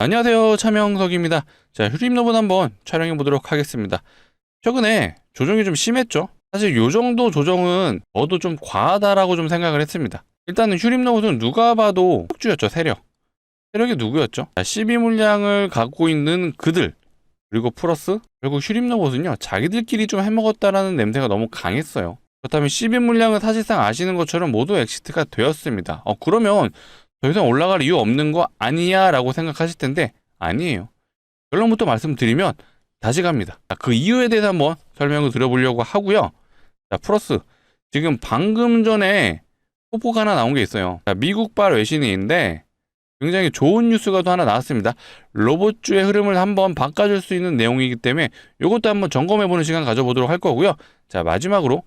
안녕하세요, 차명석입니다. 자, 휴림로봇 한번 촬영해 보도록 하겠습니다. 최근에 조정이 좀 심했죠? 사실 요 정도 조정은 저도 좀 과하다라고 좀 생각을 했습니다. 일단은 휴림로봇은 누가 봐도 세력주였죠, 세력. 세력이 누구였죠? 자, 12 물량을 갖고 있는 그들, 그리고 플러스 결국 휴림로봇은요, 자기들끼리 좀 해먹었다라는 냄새가 너무 강했어요. 그렇다면 12 물량은 사실상 아시는 것처럼 모두 엑시트가 되었습니다. 그러면 더 이상 올라갈 이유 없는 거 아니야 라고 생각하실 텐데 아니에요. 결론부터 말씀드리면 다시 갑니다. 그 이유에 대해서 한번 설명을 드려보려고 하고요. 자, 플러스 지금 방금 전에 소포가 하나 나온 게 있어요. 자, 미국발 외신인데 굉장히 좋은 뉴스가 또 하나 나왔습니다. 로봇주의 흐름을 한번 바꿔줄 수 있는 내용이기 때문에 이것도 한번 점검해보는 시간 가져보도록 할 거고요. 자, 마지막으로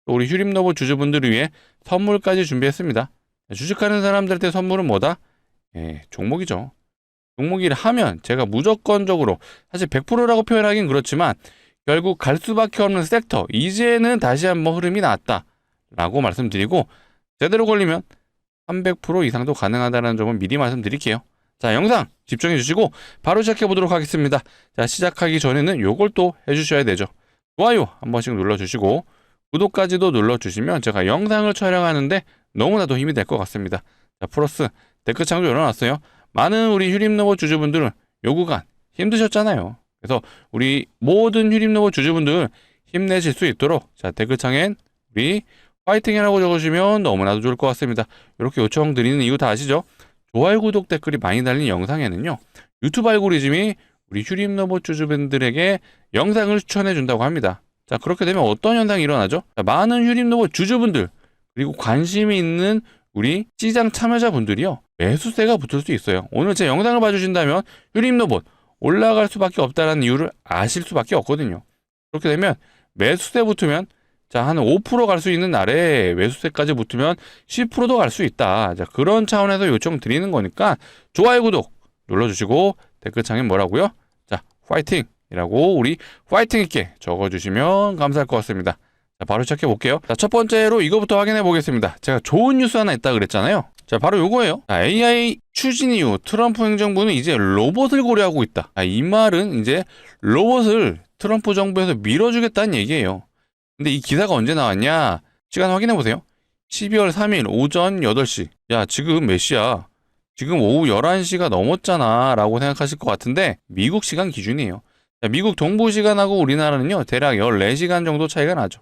우리 휴림로봇 주주분들을 위해 선물까지 준비했습니다. 주식하는 사람들한테 선물은 뭐다? 종목이죠. 종목이라 하면 제가 무조건적으로 사실 100%라고 표현하긴 그렇지만 결국 갈 수밖에 없는 섹터, 이제는 다시 한번 흐름이 나왔다 라고 말씀드리고, 제대로 걸리면 300% 이상도 가능하다는 점은 미리 말씀드릴게요. 자, 영상 집중해 주시고 바로 시작해 보도록 하겠습니다. 자, 시작하기 전에는 요걸 또 해주셔야 되죠. 좋아요 한 번씩 눌러주시고 구독까지도 눌러주시면 제가 영상을 촬영하는데 너무나도 힘이 될 것 같습니다. 자, 플러스 댓글창도 열어놨어요. 많은 우리 휴림로봇 주주분들은 요 구간 힘드셨잖아요. 그래서 우리 모든 휴림로봇 주주분들 힘내실 수 있도록, 자, 댓글창엔 우리 파이팅이라고 적어주시면 너무나도 좋을 것 같습니다. 이렇게 요청드리는 이유 다 아시죠? 좋아요, 구독, 댓글이 많이 달린 영상에는요, 유튜브 알고리즘이 우리 휴림로봇 주주분들에게 영상을 추천해 준다고 합니다. 자, 그렇게 되면 어떤 현상이 일어나죠? 자, 많은 휴림로봇 주주분들 그리고 관심이 있는 우리 시장 참여자분들이요, 매수세가 붙을 수 있어요. 오늘 제 영상을 봐주신다면 휴림로봇 올라갈 수밖에 없다는 이유를 아실 수밖에 없거든요. 그렇게 되면 매수세 붙으면, 자, 한 5% 갈 수 있는 날에 매수세까지 붙으면 10%도 갈 수 있다. 자, 그런 차원에서 요청 드리는 거니까 좋아요, 구독 눌러주시고 댓글창에 뭐라고요? 자, 파이팅! 이라고 우리 파이팅 있게 적어주시면 감사할 것 같습니다. 자, 바로 시작해 볼게요. 자, 첫 번째로 이거부터 확인해 보겠습니다. 제가 좋은 뉴스 하나 있다 그랬잖아요. 자, 바로 요거예요. 자, AI 추진 이후 트럼프 행정부는 이제 로봇을 고려하고 있다. 자, 이 말은 이제 로봇을 트럼프 정부에서 밀어주겠다는 얘기예요. 근데 이 기사가 언제 나왔냐? 시간 확인해 보세요. 12월 3일 오전 8시. 야, 지금 몇 시야? 지금 오후 11시가 넘었잖아 라고 생각하실 것 같은데 미국 시간 기준이에요. 자, 미국 동부 시간하고 우리나라는요, 대략 14시간 정도 차이가 나죠.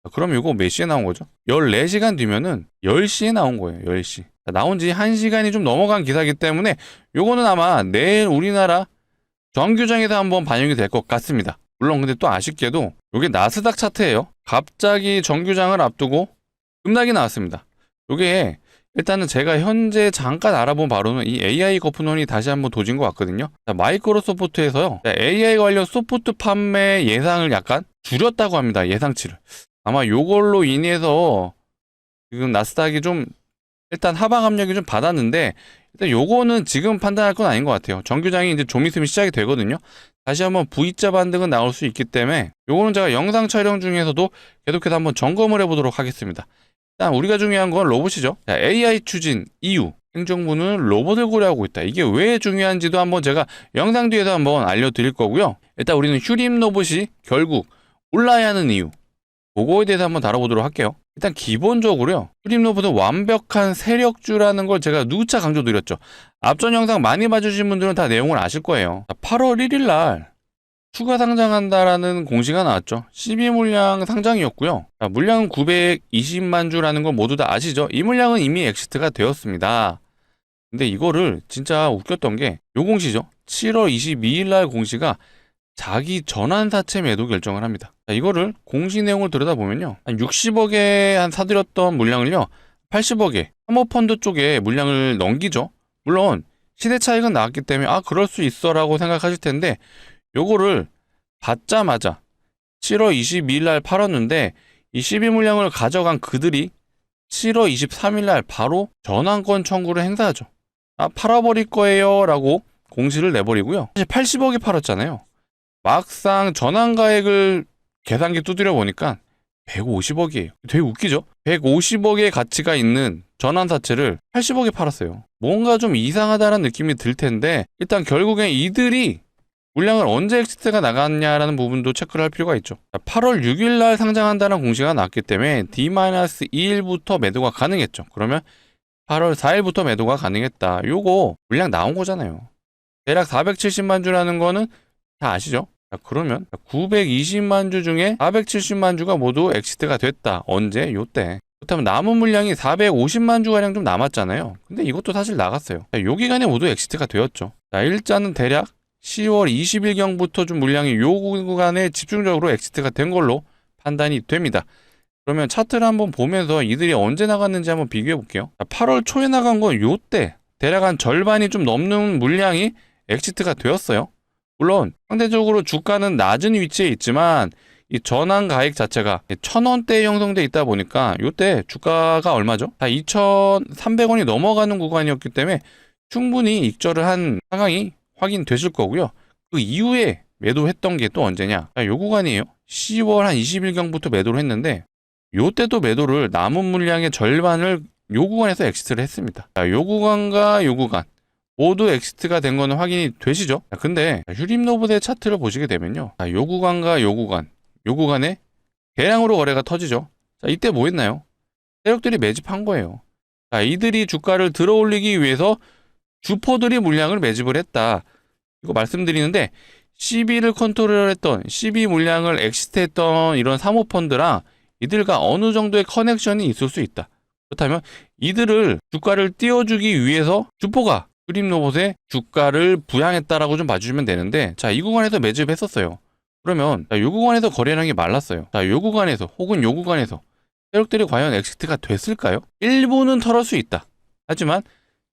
자, 그럼 이거 몇 시에 나온 거죠? 14시간 뒤면은 10시에 나온 거예요. 10시. 자, 나온 지 1시간이 좀 넘어간 기사이기 때문에 요거는 아마 내일 우리나라 정규장에서 한번 반영이 될 것 같습니다. 물론 근데 또 아쉽게도 요게 나스닥 차트예요. 갑자기 정규장을 앞두고 급락이 나왔습니다. 요게 일단은 제가 현재 잠깐 알아본 바로는 이 AI 거품론이 다시 한번 도진 것 같거든요. 자, 마이크로소프트에서요, AI 관련 소프트 판매 예상을 약간 줄였다고 합니다. 예상치를. 아마 요걸로 인해서 지금 나스닥이 좀 일단 하방 압력이 좀 받았는데, 일단 요거는 지금 판단할 건 아닌 것 같아요. 정규장이 이제 좀 있으면 시작이 되거든요. 다시 한번 V자 반등은 나올 수 있기 때문에 요거는 제가 영상 촬영 중에서도 계속해서 한번 점검을 해보도록 하겠습니다. 일단 우리가 중요한 건 로봇이죠. 자, AI 추진 이후 행정부는 로봇을 고려하고 있다. 이게 왜 중요한지도 한번 제가 영상 뒤에서 한번 알려드릴 거고요. 일단 우리는 휴림 로봇이 결국 올라야 하는 이유, 그거에 대해서 한번 다뤄보도록 할게요. 일단 기본적으로요, 휴림 로봇은 완벽한 세력주라는 걸 제가 누차 강조드렸죠. 앞전 영상 많이 봐주신 분들은 다 내용을 아실 거예요. 8월 1일 날 추가 상장한다라는 공시가 나왔죠. 12 물량 상장이었고요. 자, 물량은 920만 주라는 걸 모두 다 아시죠? 이 물량은 이미 엑시트가 되었습니다. 근데 이거를 진짜 웃겼던 게 요 공시죠. 7월 22일 날 공시가 자기 전환사채 매도 결정을 합니다. 자, 이거를 공시 내용을 들여다보면요, 한 60억에 한 사들였던 물량을요 80억에 사모펀드 쪽에 물량을 넘기죠. 물론 시대 차익은 나왔기 때문에 그럴 수 있어 라고 생각하실 텐데, 요거를 받자마자 7월 22일 날 팔았는데 이 12 물량을 가져간 그들이 7월 23일 날 바로 전환권 청구를 행사하죠. 팔아버릴 거예요 라고 공시를 내버리고요. 사실 80억에 팔았잖아요. 막상 전환가액을 계산기 두드려 보니까 150억이에요. 되게 웃기죠? 150억의 가치가 있는 전환사채를 80억에 팔았어요. 뭔가 좀 이상하다는 느낌이 들 텐데 일단 결국엔 이들이 물량을 언제 엑시트가 나갔냐라는 부분도 체크를 할 필요가 있죠. 8월 6일 날 상장한다는 공시가 나왔기 때문에 D-2일부터 매도가 가능했죠. 그러면 8월 4일부터 매도가 가능했다. 요거 물량 나온 거잖아요. 대략 470만 주라는 거는 다 아시죠? 그러면 920만 주 중에 470만 주가 모두 엑시트가 됐다. 언제? 요때. 그렇다면 남은 물량이 450만 주가량 좀 남았잖아요. 근데 이것도 사실 나갔어요. 요 기간에 모두 엑시트가 되었죠. 일자는 대략 10월 20일경부터 좀 물량이 요 구간에 집중적으로 엑시트가 된 걸로 판단이 됩니다. 그러면 차트를 한번 보면서 이들이 언제 나갔는지 한번 비교해 볼게요. 8월 초에 나간 건 요때 대략 한 절반이 좀 넘는 물량이 엑시트가 되었어요. 물론 상대적으로 주가는 낮은 위치에 있지만 이 전환 가액 자체가 1,000원대에 형성돼 있다 보니까 요때 주가가 얼마죠? 다 2,300원이 넘어가는 구간이었기 때문에 충분히 익절을 한 상황이 확인되실 거고요. 그 이후에 매도했던 게 또 언제냐? 요 구간이에요. 10월 한 20일경부터 매도를 했는데 요때도 매도를 남은 물량의 절반을 요 구간에서 엑시트를 했습니다. 요 구간과 요 구간 모두 엑시트가 된 거는 확인이 되시죠? 근데 휴림노브의 차트를 보시게 되면요. 요 구간과 요 구간에 대량으로 거래가 터지죠. 이때 뭐 했나요? 세력들이 매집한 거예요. 이들이 주가를 들어올리기 위해서 주포들이 물량을 매집을 했다. 이거 말씀드리는데 12를 컨트롤했던 12 물량을 엑시트했던 이런 사모펀드랑 이들과 어느 정도의 커넥션이 있을 수 있다. 그렇다면 이들을 주가를 띄워주기 위해서 주포가 휴림로봇의 주가를 부양했다라고 좀 봐주시면 되는데 이 구간에서 매집했었어요. 그러면 이 구간에서 거래량이 말랐어요. 이 구간에서 혹은 이 구간에서 세력들이 과연 엑시트가 됐을까요? 일부는 털을 수 있다. 하지만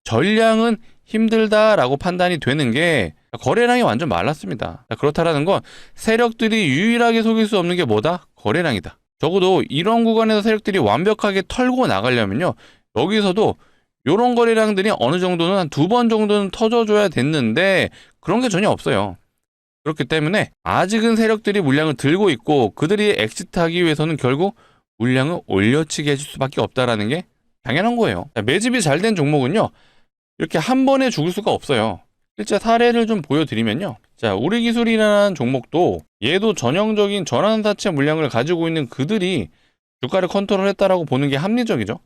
전량은 힘들다라고 판단이 되는 게 거래량이 완전 말랐습니다. 그렇다라는 건 세력들이 유일하게 속일 수 없는 게 뭐다? 거래량이다. 적어도 이런 구간에서 세력들이 완벽하게 털고 나가려면요. 여기서도 이런 거래량들이 어느 정도는 한 2번 정도는 터져줘야 됐는데 그런 게 전혀 없어요. 그렇기 때문에 아직은 세력들이 물량을 들고 있고 그들이 엑시트하기 위해서는 결국 물량을 올려치게 해줄 수밖에 없다라는 게 당연한 거예요. 매집이 잘 된 종목은요. 이렇게 한 번에 죽을 수가 없어요. 실제 사례를 좀 보여드리면요. 우리기술이라는 종목도 얘도 전형적인 전환사채 물량을 가지고 있는 그들이 주가를 컨트롤했다라고 보는 게 합리적이죠.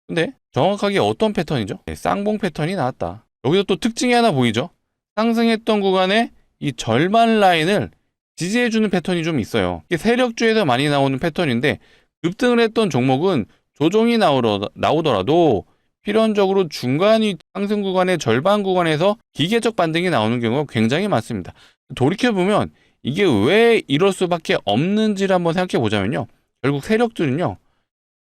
근데 정확하게 어떤 패턴이죠? 쌍봉 패턴이 나왔다. 여기서 또 특징이 하나 보이죠? 상승했던 구간에 이 절반 라인을 지지해주는 패턴이 좀 있어요. 이게 세력주에서 많이 나오는 패턴인데 급등을 했던 종목은 조정이 나오더라도 필연적으로 중간이 상승 구간의 절반 구간에서 기계적 반등이 나오는 경우가 굉장히 많습니다. 돌이켜보면 이게 왜 이럴 수밖에 없는지를 한번 생각해 보자면요. 결국 세력들은요.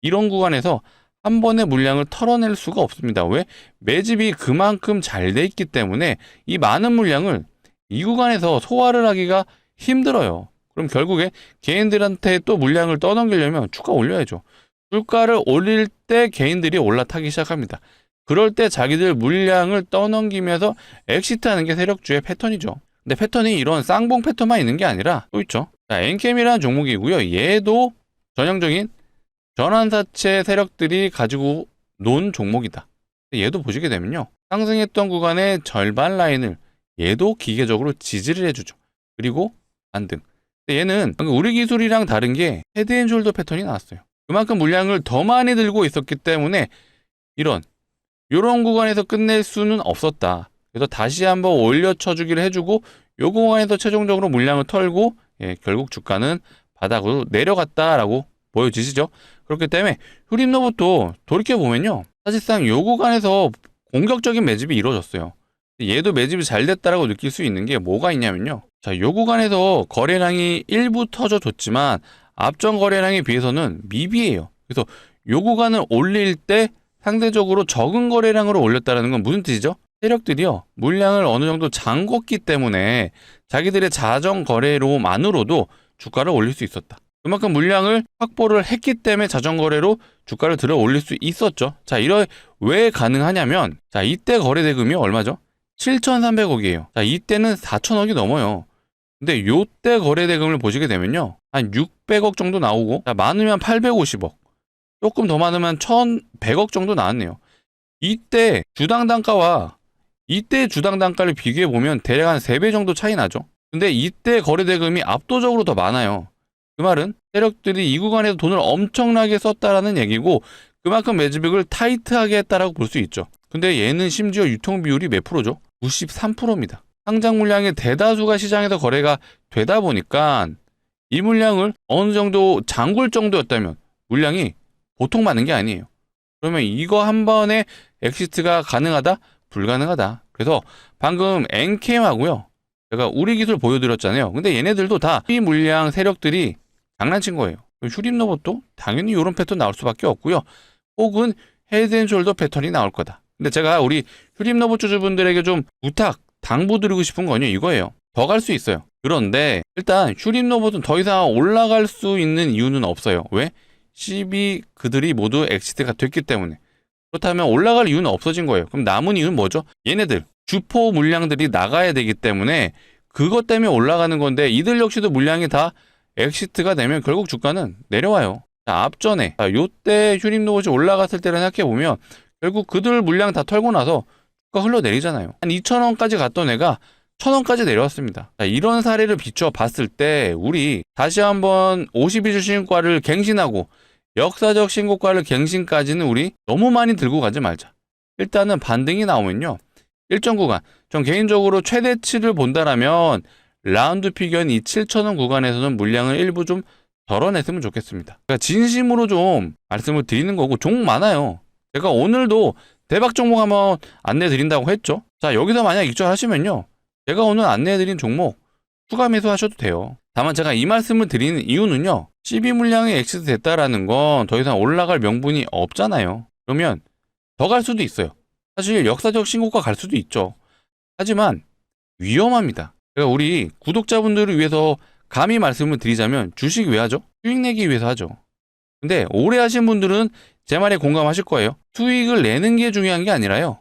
이런 구간에서 한 번에 물량을 털어낼 수가 없습니다. 왜? 매집이 그만큼 잘 돼 있기 때문에 이 많은 물량을 이 구간에서 소화를 하기가 힘들어요. 그럼 결국에 개인들한테 또 물량을 떠넘기려면 주가 올려야죠. 주가를 올릴 때 개인들이 올라타기 시작합니다. 그럴 때 자기들 물량을 떠넘기면서 엑시트하는 게 세력주의 패턴이죠. 근데 패턴이 이런 쌍봉 패턴만 있는 게 아니라 또 있죠. 엔캠이라는 종목이고요. 얘도 전형적인 전환사채 세력들이 가지고 논 종목이다. 얘도 보시게 되면요. 상승했던 구간의 절반 라인을 얘도 기계적으로 지지를 해주죠. 그리고 반등. 얘는 우리 기술이랑 다른 게 헤드앤숄더 패턴이 나왔어요. 그만큼 물량을 더 많이 들고 있었기 때문에 이런 구간에서 끝낼 수는 없었다. 그래서 다시 한번 올려쳐주기를 해주고 요 구간에서 최종적으로 물량을 털고 결국 주가는 바닥으로 내려갔다라고 보여지시죠? 그렇기 때문에 휴림로봇도 돌이켜보면요. 사실상 요 구간에서 공격적인 매집이 이루어졌어요. 얘도 매집이 잘 됐다라고 느낄 수 있는 게 뭐가 있냐면요. 요 구간에서 거래량이 일부 터져줬지만 앞전 거래량에 비해서는 미비해요. 그래서 요 구간을 올릴 때 상대적으로 적은 거래량으로 올렸다는 건 무슨 뜻이죠? 세력들이요. 물량을 어느 정도 잠궜기 때문에 자기들의 자정 거래로만으로도 주가를 올릴 수 있었다. 그만큼 물량을 확보를 했기 때문에 자정 거래로 주가를 들어 올릴 수 있었죠. 왜 가능하냐면 이때 거래 대금이 얼마죠? 7,300억이에요. 이때는 4,000억이 넘어요. 근데 요때 거래 대금을 보시게 되면요. 한 600억 정도 나오고 많으면 850억. 조금 더 많으면 1,100억 정도 나왔네요. 이때 주당 단가와 이때 주당 단가를 비교해 보면 대략 한 3배 정도 차이 나죠. 근데 이때 거래 대금이 압도적으로 더 많아요. 그 말은 세력들이 이 구간에서 돈을 엄청나게 썼다라는 얘기고 그만큼 매집을 타이트하게 했다라고 볼 수 있죠. 근데 얘는 심지어 유통 비율이 몇 프로죠? 93%입니다. 상장 물량의 대다수가 시장에서 거래가 되다 보니까 이 물량을 어느 정도 장굴 정도였다면 물량이 보통 많은 게 아니에요. 그러면 이거 한 번에 엑시트가 가능하다? 불가능하다. 그래서 방금 엔캠하고요. 제가 우리 기술 보여드렸잖아요. 근데 얘네들도 다 이 물량 세력들이 장난친 거예요. 휴림 로봇도 당연히 이런 패턴 나올 수밖에 없고요. 혹은 헤드앤숄더 패턴이 나올 거다. 근데 제가 우리 휴림 로봇 주주분들에게 좀 부탁, 당부드리고 싶은 건요. 이거예요. 더 갈 수 있어요. 그런데 일단 휴림 로봇은 더 이상 올라갈 수 있는 이유는 없어요. 왜? 12 그들이 모두 엑시트가 됐기 때문에. 그렇다면 올라갈 이유는 없어진 거예요. 그럼 남은 이유는 뭐죠? 얘네들 주포 물량들이 나가야 되기 때문에 그것 때문에 올라가는 건데 이들 역시도 물량이 다 엑시트가 되면 결국 주가는 내려와요. 자, 앞전에 요때 휴림 로봇이 올라갔을 때를 생각해보면 결국 그들 물량 다 털고 나서 주가 흘러내리잖아요. 한 2,000원까지 갔던 애가 1,000원까지 내려왔습니다. 자, 이런 사례를 비춰 봤을 때 우리 다시 한번 52주 신고가를 갱신하고 역사적 신고가를 갱신까지는 우리 너무 많이 들고 가지 말자. 일단은 반등이 나오면요. 일정 구간, 전 개인적으로 최대치를 본다라면 라운드 피겨인 이 7,000원 구간에서는 물량을 일부 좀 덜어냈으면 좋겠습니다. 그러니까 진심으로 좀 말씀을 드리는 거고 종목 많아요. 제가 오늘도 대박 종목 한번 안내 드린다고 했죠. 자, 여기서 만약 입장하시면요. 제가 오늘 안내해드린 종목 추가 매수하셔도 돼요. 다만 제가 이 말씀을 드리는 이유는요. 12 물량이 엑시트 됐다라는 건 더 이상 올라갈 명분이 없잖아요. 그러면 더 갈 수도 있어요. 사실 역사적 신고가 갈 수도 있죠. 하지만 위험합니다. 그러니까 우리 구독자분들을 위해서 감히 말씀을 드리자면 주식 왜 하죠? 수익 내기 위해서 하죠. 근데 오래 하신 분들은 제 말에 공감하실 거예요. 수익을 내는 게 중요한 게 아니라요.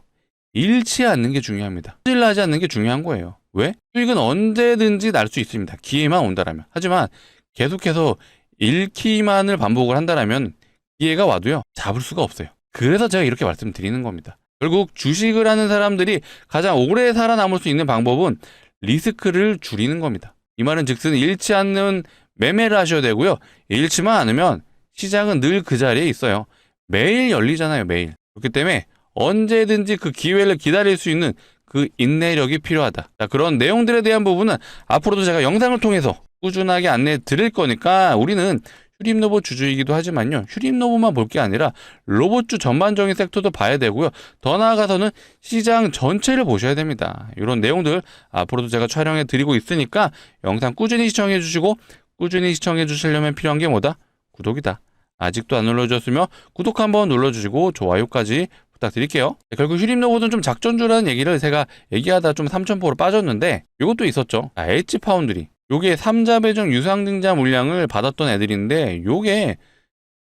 잃지 않는 게 중요합니다. 손실 나지 않는 게 중요한 거예요. 왜? 수익은 언제든지 날 수 있습니다. 기회만 온다라면. 하지만 계속해서 잃기만을 반복을 한다라면 기회가 와도요. 잡을 수가 없어요. 그래서 제가 이렇게 말씀드리는 겁니다. 결국 주식을 하는 사람들이 가장 오래 살아남을 수 있는 방법은 리스크를 줄이는 겁니다. 이 말은 즉슨 잃지 않는 매매를 하셔야 되고요. 잃지만 않으면 시장은 늘 그 자리에 있어요. 매일 열리잖아요. 매일. 그렇기 때문에 언제든지 그 기회를 기다릴 수 있는 그 인내력이 필요하다. 자, 그런 내용들에 대한 부분은 앞으로도 제가 영상을 통해서 꾸준하게 안내해 드릴 거니까 우리는 휴림 로봇 주주이기도 하지만요. 휴림 로봇만 볼 게 아니라 로봇주 전반적인 섹터도 봐야 되고요. 더 나아가서는 시장 전체를 보셔야 됩니다. 이런 내용들 앞으로도 제가 촬영해 드리고 있으니까 영상 꾸준히 시청해 주시고 꾸준히 시청해 주시려면 필요한 게 뭐다? 구독이다. 아직도 안 눌러주셨으면 구독 한번 눌러주시고 좋아요까지 부탁드릴게요. 결국 휴림 로봇은 좀 작전주라는 얘기를 제가 얘기하다 좀 3,000%로 빠졌는데 이것도 있었죠. 엣지 파운드리. 요게 3자 배정 유상증자 물량을 받았던 애들인데 요게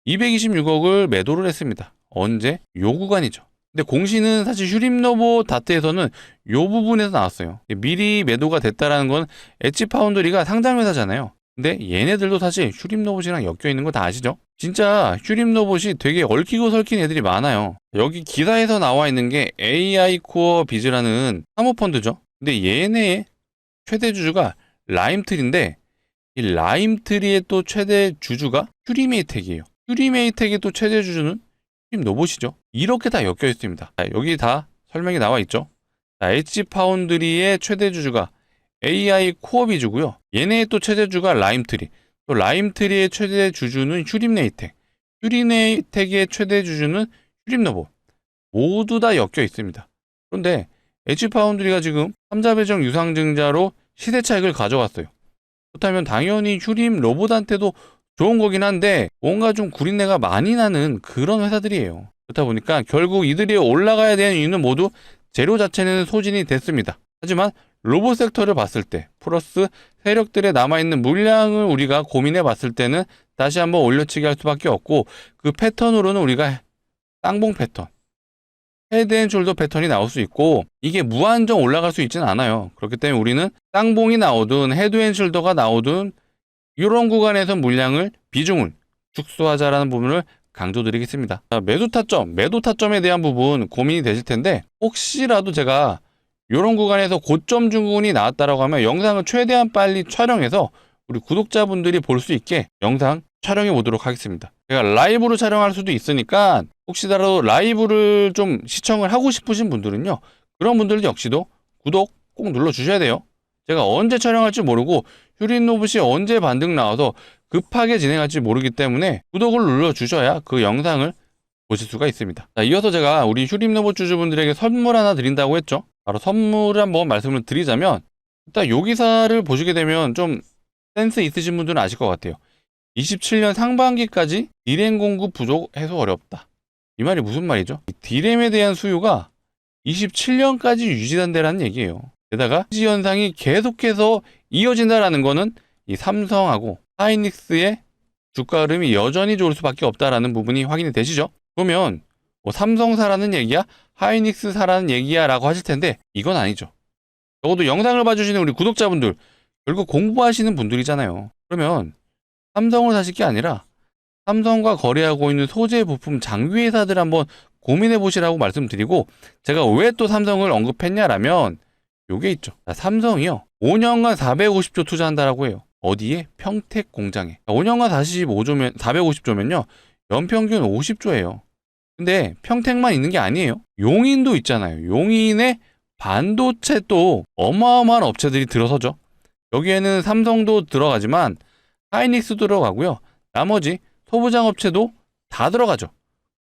226억을 매도를 했습니다. 언제? 요 구간이죠. 근데 공시는 사실 휴림 로봇 다트에서는 요 부분에서 나왔어요. 미리 매도가 됐다라는 건 엣지 파운드리가 상장 회사잖아요. 근데 얘네들도 사실 휴림 로봇이랑 엮여 있는 거 다 아시죠? 진짜 휴림 로봇이 되게 얽히고 설킨 애들이 많아요. 여기 기사에서 나와 있는 게 AI 코어 비즈라는 사모펀드죠. 근데 얘네의 최대 주주가 라임트리인데 이 라임트리의 또 최대 주주가 휴리메이텍이에요. 휴리메이텍의 또 최대 주주는 휴림 로봇이죠. 이렇게 다 엮여 있습니다. 자, 여기 다 설명이 나와 있죠. 엣지 파운드리의 최대 주주가 AI 코어 비주고요. 얘네의 또 최대 주가 라임트리. 또 라임트리의 최대 주주는 휴림네이텍. 휴림네이텍의 최대 주주는 휴림 로봇. 모두 다 엮여 있습니다. 그런데 엣지 파운드리가 지금 3자 배정 유상증자로 시세 차익을 가져왔어요. 그렇다면 당연히 휴림 로봇한테도 좋은 거긴 한데 뭔가 좀 구린내가 많이 나는 그런 회사들이에요. 그렇다 보니까 결국 이들이 올라가야 되는 이유는 모두 재료 자체는 소진이 됐습니다. 하지만 로봇 섹터를 봤을 때 플러스 세력들의 남아있는 물량을 우리가 고민해 봤을 때는 다시 한번 올려치기 할 수밖에 없고 그 패턴으로는 우리가 쌍봉 패턴 헤드앤숄더 패턴이 나올 수 있고 이게 무한정 올라갈 수 있지는 않아요. 그렇기 때문에 우리는 쌍봉이 나오든 헤드앤숄더가 나오든 이런 구간에서 물량을 비중을 축소하자라는 부분을 강조드리겠습니다. 자, 매도 타점에 대한 부분 고민이 되실 텐데, 혹시라도 제가 이런 구간에서 고점 증후군이 나왔다라고 하면 영상을 최대한 빨리 촬영해서 우리 구독자분들이 볼 수 있게 영상 촬영해 보도록 하겠습니다. 제가 라이브로 촬영할 수도 있으니까 혹시라도 라이브를 좀 시청을 하고 싶으신 분들은요, 그런 분들 역시도 구독 꼭 눌러주셔야 돼요. 제가 언제 촬영할지 모르고 휴림로봇이 언제 반등 나와서 급하게 진행할지 모르기 때문에 구독을 눌러주셔야 그 영상을 보실 수가 있습니다. 자, 이어서 제가 우리 휴림로봇 주주분들에게 선물 하나 드린다고 했죠. 바로 선물을 한번 말씀을 드리자면, 일단 요 기사를 보시게 되면 좀 센스 있으신 분들은 아실 것 같아요. 27년 상반기까지 디램 공급 부족 해소 어렵다. 이 말이 무슨 말이죠? 디램에 대한 수요가 27년까지 유지된다는 얘기예요. 게다가 지지 현상이 계속해서 이어진다라는 거는 이 삼성하고 하이닉스의 주가 흐름이 여전히 좋을 수밖에 없다라는 부분이 확인이 되시죠? 그러면 뭐 삼성 사라는 얘기야? 하이닉스 사라는 얘기야? 라고 하실 텐데 이건 아니죠. 적어도 영상을 봐주시는 우리 구독자분들, 결국 공부하시는 분들이잖아요. 그러면 삼성을 사실 게 아니라 삼성과 거래하고 있는 소재 부품 장비 회사들 한번 고민해 보시라고 말씀드리고, 제가 왜 또 삼성을 언급했냐라면 요게 있죠. 자, 삼성이요 5년간 450조 투자한다라고 해요. 어디에? 평택 공장에. 5년간 450조면요 연평균 50조예요. 근데 평택만 있는 게 아니에요. 용인도 있잖아요. 용인에 반도체 또 어마어마한 업체들이 들어서죠. 여기에는 삼성도 들어가지만 하이닉스도 들어가고요. 나머지 소부장 업체도 다 들어가죠.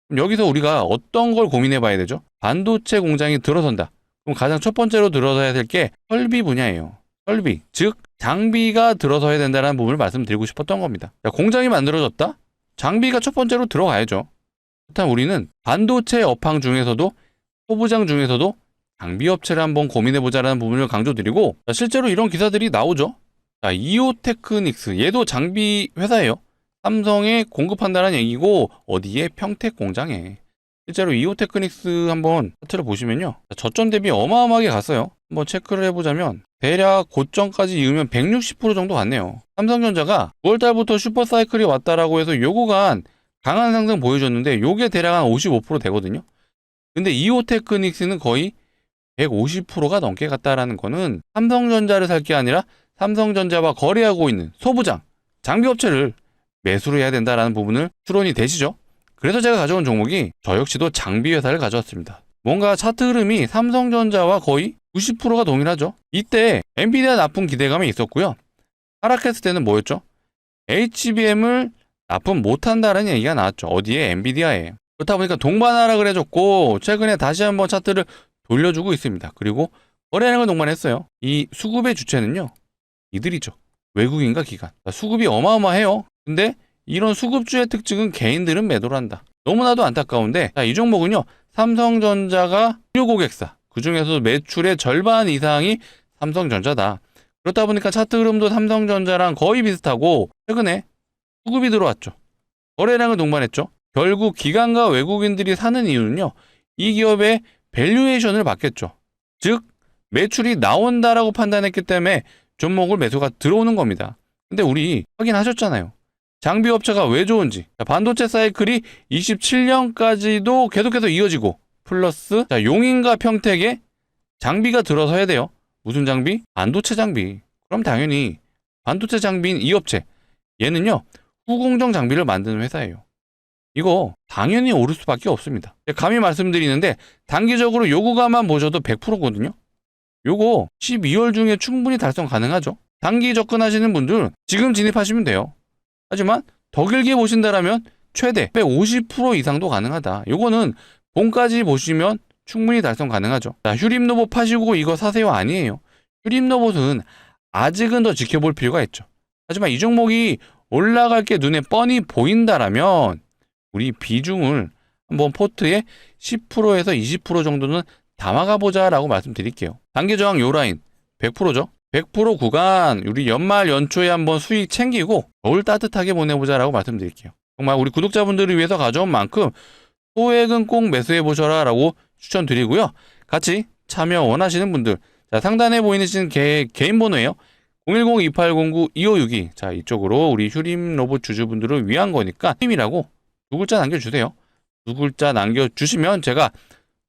그럼 여기서 우리가 어떤 걸 고민해 봐야 되죠? 반도체 공장이 들어선다. 그럼 가장 첫 번째로 들어서야 될 게 설비 분야예요. 설비, 즉 장비가 들어서야 된다는 부분을 말씀드리고 싶었던 겁니다. 자, 공장이 만들어졌다? 장비가 첫 번째로 들어가야죠. 일단 우리는 반도체 업황 중에서도 소부장 중에서도 장비 업체를 한번 고민해 보자라는 부분을 강조드리고, 자, 실제로 이런 기사들이 나오죠. 자, 이오테크닉스, 얘도 장비 회사예요. 삼성에 공급한다는 얘기고 어디에? 평택 공장에. 실제로 이오테크닉스 한번 차트를 보시면요, 저점 대비 어마어마하게 갔어요. 한번 체크를 해보자면 대략 고점까지 이으면 160% 정도 갔네요. 삼성전자가 9월달부터 슈퍼사이클이 왔다라고 해서 요 구간 강한 상승 보여줬는데 요게 대략 한 55% 되거든요. 근데 이오테크닉스는 거의 150%가 넘게 갔다라는 거는 삼성전자를 살 게 아니라 삼성전자와 거래하고 있는 소부장, 장비업체를 매수를 해야 된다라는 부분을 추론이 되시죠? 그래서 제가 가져온 종목이 저 역시도 장비회사를 가져왔습니다. 뭔가 차트 흐름이 삼성전자와 거의 90%가 동일하죠. 이때 엔비디아 납품 기대감이 있었고요. 하락했을 때는 뭐였죠? HBM을 납품 못한다는 얘기가 나왔죠. 어디에? 엔비디아에. 그렇다 보니까 동반 하락을 해줬고 최근에 다시 한번 차트를 돌려주고 있습니다. 그리고 거래량을 동반했어요. 이 수급의 주체는요, 이들이죠. 외국인과 기관. 수급이 어마어마해요. 근데 이런 수급주의 특징은 개인들은 매도를 한다. 너무나도 안타까운데, 자, 이 종목은요, 삼성전자가 주요 고객사, 그 중에서도 매출의 절반 이상이 삼성전자다. 그렇다 보니까 차트 흐름도 삼성전자랑 거의 비슷하고 최근에 수급이 들어왔죠. 거래량을 동반했죠. 결국 기관과 외국인들이 사는 이유는요, 이 기업의 밸류에이션을 받겠죠. 즉 매출이 나온다라고 판단했기 때문에 종목을 매수가 들어오는 겁니다. 근데 우리 확인하셨잖아요. 장비 업체가 왜 좋은지. 반도체 사이클이 27년까지도 계속해서 이어지고 플러스 용인과 평택에 장비가 들어서야 돼요. 무슨 장비? 반도체 장비. 그럼 당연히 반도체 장비인 이 업체, 얘는요 후공정 장비를 만드는 회사예요. 이거 당연히 오를 수밖에 없습니다. 감히 말씀드리는데 단기적으로 요 구간만 보셔도 100%거든요. 요거 12월 중에 충분히 달성 가능하죠. 단기 접근하시는 분들 지금 진입하시면 돼요. 하지만 더 길게 보신다라면 최대 150% 이상도 가능하다. 요거는 봄까지 보시면 충분히 달성 가능하죠. 자, 휴림로봇 파시고 이거 사세요? 아니에요. 휴림로봇은 아직은 더 지켜볼 필요가 있죠. 하지만 이 종목이 올라갈 게 눈에 뻔히 보인다라면 우리 비중을 한번 포트에 10%에서 20% 정도는 담아가 보자라고 말씀드릴게요. 단기 저항 요 라인 100%죠. 100% 구간 우리 연말 연초에 한번 수익 챙기고 겨울 따뜻하게 보내보자라고 말씀드릴게요. 정말 우리 구독자분들을 위해서 가져온 만큼 소액은 꼭 매수해 보셔라 라고 추천드리고요. 같이 참여 원하시는 분들, 자, 상단에 보이는 개인 번호예요. 010-2809-2562. 자, 이쪽으로 우리 휴림로봇 주주분들을 위한 거니까 힘이라고 두 글자 남겨주세요. 두 글자 남겨주시면 제가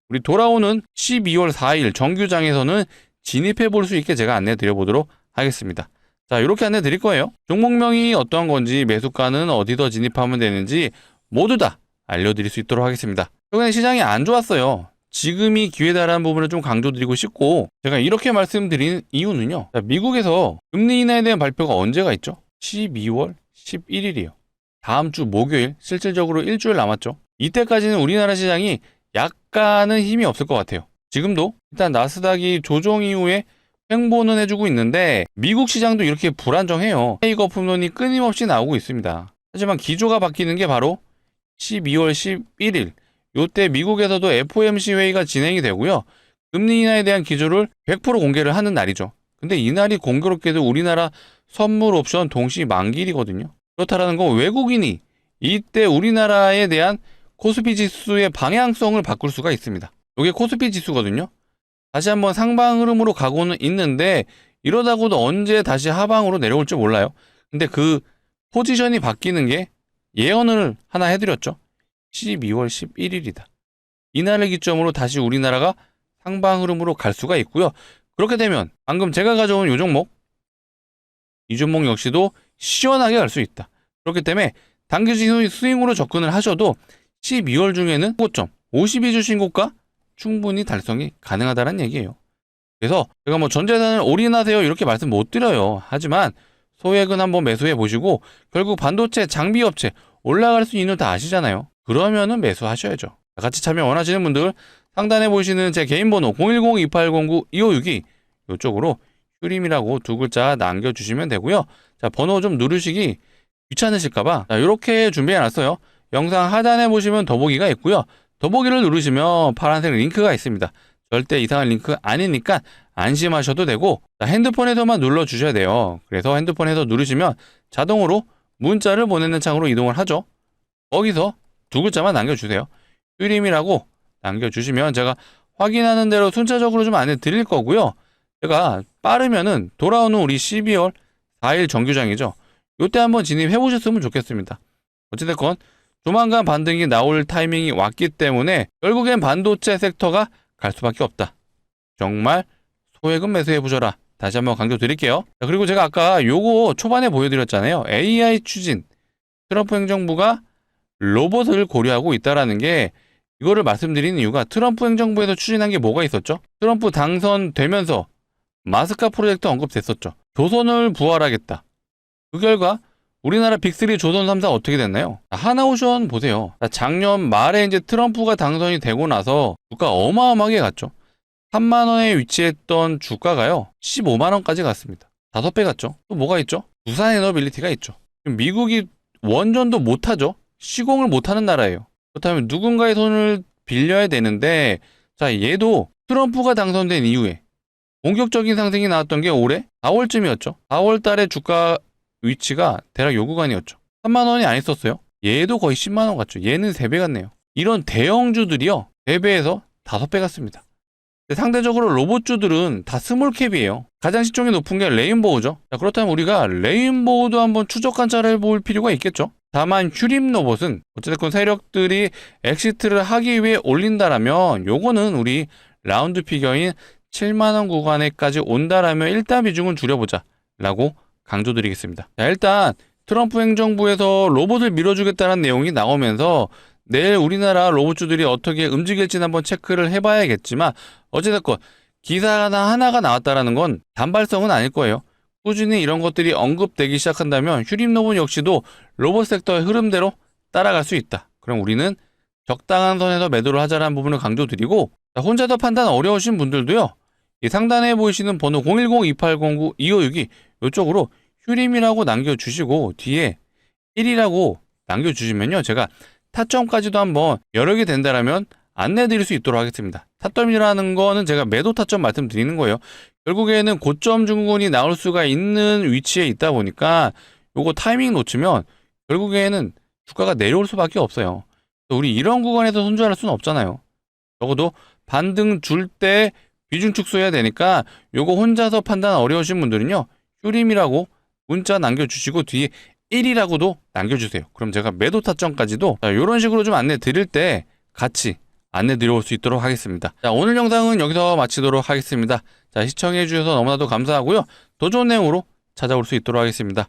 우리 돌아오는 12월 4일 정규장에서는 진입해 볼 수 있게 제가 안내 드려보도록 하겠습니다. 자, 이렇게 안내 드릴 거예요. 종목명이 어떠한 건지, 매수가는 어디서 진입하면 되는지 모두 다 알려드릴 수 있도록 하겠습니다. 최근에 시장이 안 좋았어요. 지금이 기회다라는 부분을 좀 강조드리고 싶고, 제가 이렇게 말씀드린 이유는요. 자, 미국에서 금리 인하에 대한 발표가 언제가 있죠? 12월 11일이에요. 다음 주 목요일, 실질적으로 일주일 남았죠. 이때까지는 우리나라 시장이 약간은 힘이 없을 것 같아요. 지금도 일단 나스닥이 조정 이후에 횡보는 해주고 있는데 미국 시장도 이렇게 불안정해요. 해이 거품론이 끊임없이 나오고 있습니다. 하지만 기조가 바뀌는 게 바로 12월 11일 요때 미국에서도 FOMC 회의가 진행이 되고요. 금리 인하에 대한 기조를 100% 공개를 하는 날이죠. 근데 이날이 공교롭게도 우리나라 선물 옵션 동시 만기일이거든요. 그렇다라는 건 외국인이 이때 우리나라에 대한 코스피 지수의 방향성을 바꿀 수가 있습니다. 이게 코스피 지수거든요. 다시 한번 상방 흐름으로 가고는 있는데 이러다가도 언제 다시 하방으로 내려올지 몰라요. 근데 그 포지션이 바뀌는 게 예언을 하나 해드렸죠. 12월 11일이다. 이날을 기점으로 다시 우리나라가 상방 흐름으로 갈 수가 있고요. 그렇게 되면 방금 제가 가져온 이 종목 역시도 시원하게 갈 수 있다. 그렇기 때문에 단기 스윙으로 접근을 하셔도 12월 중에는 고점 52주 신고가 충분히 달성이 가능하다는 얘기예요. 그래서 제가 뭐 전재산을 올인하세요 이렇게 말씀 못 드려요. 하지만 소액은 한번 매수해 보시고 결국 반도체 장비 업체 올라갈 수 있는 거 다 아시잖아요. 그러면은 매수하셔야죠. 같이 참여 원하시는 분들 상단에 보시는 제 개인 번호 010-2809-2562 이쪽으로 휴림이라고 두 글자 남겨주시면 되고요. 자, 번호 좀 누르시기 귀찮으실까봐 이렇게 준비해놨어요. 영상 하단에 보시면 더보기가 있고요. 더보기를 누르시면 파란색 링크가 있습니다. 절대 이상한 링크 아니니까 안심하셔도 되고 핸드폰에서만 눌러주셔야 돼요. 그래서 핸드폰에서 누르시면 자동으로 문자를 보내는 창으로 이동을 하죠. 거기서 두 글자만 남겨주세요. 휴림이라고 남겨주시면 제가 확인하는 대로 순차적으로 좀 안내 드릴 거고요. 제가 빠르면은 돌아오는 우리 12월 4일 정규장이죠. 요때 한번 진입해 보셨으면 좋겠습니다. 어찌됐건 조만간 반등이 나올 타이밍이 왔기 때문에 결국엔 반도체 섹터가 갈 수밖에 없다. 정말 소액은 매수해 보셔라. 다시 한번 강조 드릴게요. 그리고 제가 아까 요거 초반에 보여드렸잖아요. AI 추진. 트럼프 행정부가 로봇을 고려하고 있다라는 게 이거를 말씀드리는 이유가 트럼프 행정부에서 추진한 게 뭐가 있었죠? 트럼프 당선되면서 마스카 프로젝트 언급됐었죠. 조선을 부활하겠다. 그 결과 우리나라 빅3 조선 3사 어떻게 됐나요? 하나오션 보세요. 작년 말에 이제 트럼프가 당선이 되고 나서 주가 어마어마하게 갔죠. 3만 원에 위치했던 주가가요. 15만 원까지 갔습니다. 5배 갔죠. 또 뭐가 있죠? 두산 에너빌리티가 있죠. 미국이 원전도 못하죠. 시공을 못하는 나라예요. 그렇다면 누군가의 손을 빌려야 되는데 자, 얘도 트럼프가 당선된 이후에 본격적인 상승이 나왔던 게 올해 4월쯤이었죠. 4월 달에 주가 위치가 대략 요 구간이었죠. 3만 원이 안 있었어요. 얘도 거의 10만 원 갔죠. 얘는 3배 갔네요. 이런 대형주들이요. 3배에서 5배 갔습니다. 상대적으로 로봇주들은 다 스몰캡이에요. 가장 시총이 높은 게 레인보우죠. 자, 그렇다면 우리가 레인보우도 한번 추적 관찰해 볼 필요가 있겠죠. 다만 휴림 로봇은 어쨌든 세력들이 엑시트를 하기 위해 올린다라면 요거는 우리 라운드 피겨인 7만원 구간에까지 온다라면 일단 비중은 줄여보자 라고 강조드리겠습니다. 자, 일단 트럼프 행정부에서 로봇을 밀어주겠다는 내용이 나오면서 내일 우리나라 로봇주들이 어떻게 움직일지는 한번 체크를 해봐야겠지만 어찌됐건 기사 하나가 나왔다라는 건 단발성은 아닐 거예요. 꾸준히 이런 것들이 언급되기 시작한다면 휴림 로봇 역시도 로봇 섹터의 흐름대로 따라갈 수 있다. 그럼 우리는 적당한 선에서 매도를 하자라는 부분을 강조드리고 혼자서 판단 어려우신 분들도요. 이 상단에 보이시는 번호 010-2809-2562 이쪽으로 휴림이라고 남겨주시고 뒤에 1이라고 남겨주시면요. 제가 타점까지도 한번 여러 개 된다라면 안내드릴 수 있도록 하겠습니다. 타점이라는 거는 제가 매도 타점 말씀드리는 거예요. 결국에는 고점 증후군이 나올 수가 있는 위치에 있다 보니까 요거 타이밍 놓치면 결국에는 주가가 내려올 수밖에 없어요. 우리 이런 구간에서 손절할 수는 없잖아요. 적어도 반등 줄 때 비중 축소해야 되니까 요거 혼자서 판단 어려우신 분들은요. 휴림이라고 문자 남겨주시고 뒤에 1이라고도 남겨주세요. 그럼 제가 매도 타점까지도 이런 식으로 좀 안내 드릴 때 같이 안내 드려올 수 있도록 하겠습니다. 자, 오늘 영상은 여기서 마치도록 하겠습니다. 자, 시청해 주셔서 너무나도 감사하고요. 더 좋은 내용으로 찾아올 수 있도록 하겠습니다.